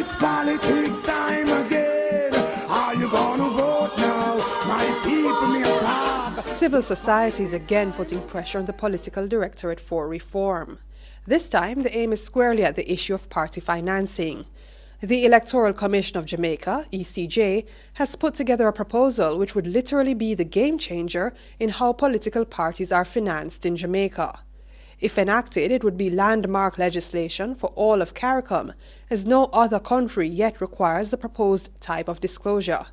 it's politics time again. Are you gonna vote now? My people may talk. Civil society is again putting pressure on the political directorate for reform. This time, the aim is squarely at the issue of party financing. The Electoral Commission of Jamaica, ECJ, has put together a proposal which would literally be the game changer in how political parties are financed in Jamaica. If enacted, it would be landmark legislation for all of CARICOM, as no other country yet requires the proposed type of disclosure.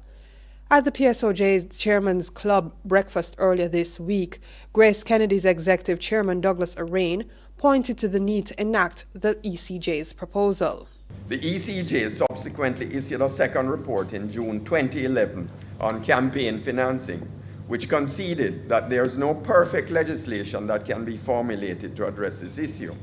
At the PSOJ's Chairman's Club breakfast earlier this week, Grace Kennedy's Executive Chairman Douglas Arain pointed to the need to enact the ECJ's proposal. The ECJ subsequently issued a second report in June 2011 on campaign financing, which conceded that there is no perfect legislation that can be formulated to address this issue.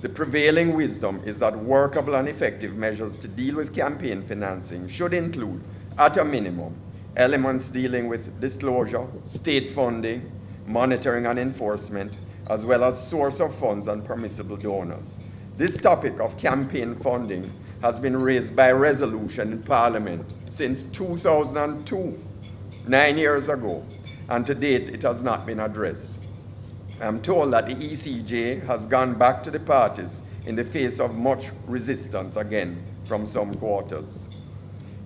The prevailing wisdom is that workable and effective measures to deal with campaign financing should include, at a minimum, elements dealing with disclosure, state funding, monitoring and enforcement, as well as source of funds and permissible donors. This topic of campaign funding has been raised by resolution in Parliament since 2002, 9 years ago, and to date it has not been addressed. I'm told that the ECJ has gone back to the parties in the face of much resistance again from some quarters.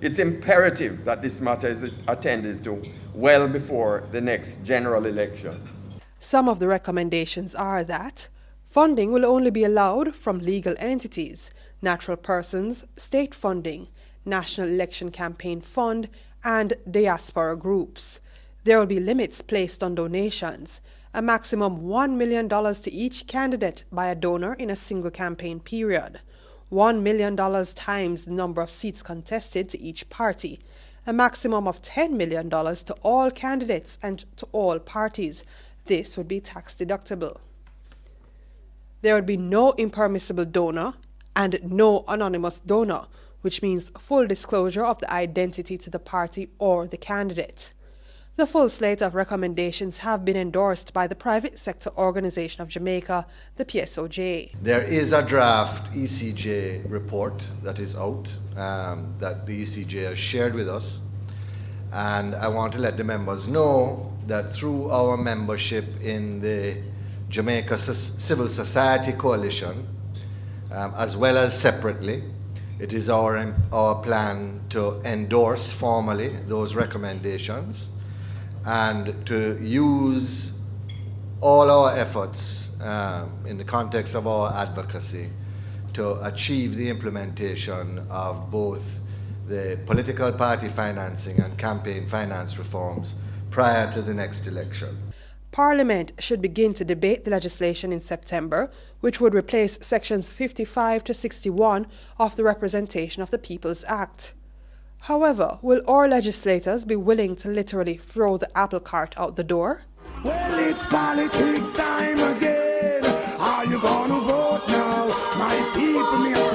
It's imperative that this matter is attended to well before the next general elections. Some of the recommendations are that funding will only be allowed from legal entities, natural persons, state funding, National Election Campaign Fund, and diaspora groups. There will be limits placed on donations, a maximum $1 million to each candidate by a donor in a single campaign period, $1 million times the number of seats contested to each party, a maximum of $10 million to all candidates and to all parties. This would be tax deductible. There would be no impermissible donor and no anonymous donor, which means full disclosure of the identity to the party or the candidate. The full slate of recommendations have been endorsed by the Private Sector Organization of Jamaica, the PSOJ. There is a draft ECJ report that is out that the ECJ has shared with us, and I want to let the members know that through our membership in the Jamaica Civil Society Coalition, as well as separately, it is our plan to endorse formally those recommendations and to use all our efforts in the context of our advocacy to achieve the implementation of both the political party financing and campaign finance reforms prior to the next election. Parliament should begin to debate the legislation in September, which would replace sections 55 to 61 of the Representation of the People's Act. However, will our legislators be willing to literally throw the apple cart out the door? Well, it's politics time again. Are you gonna vote now? My people may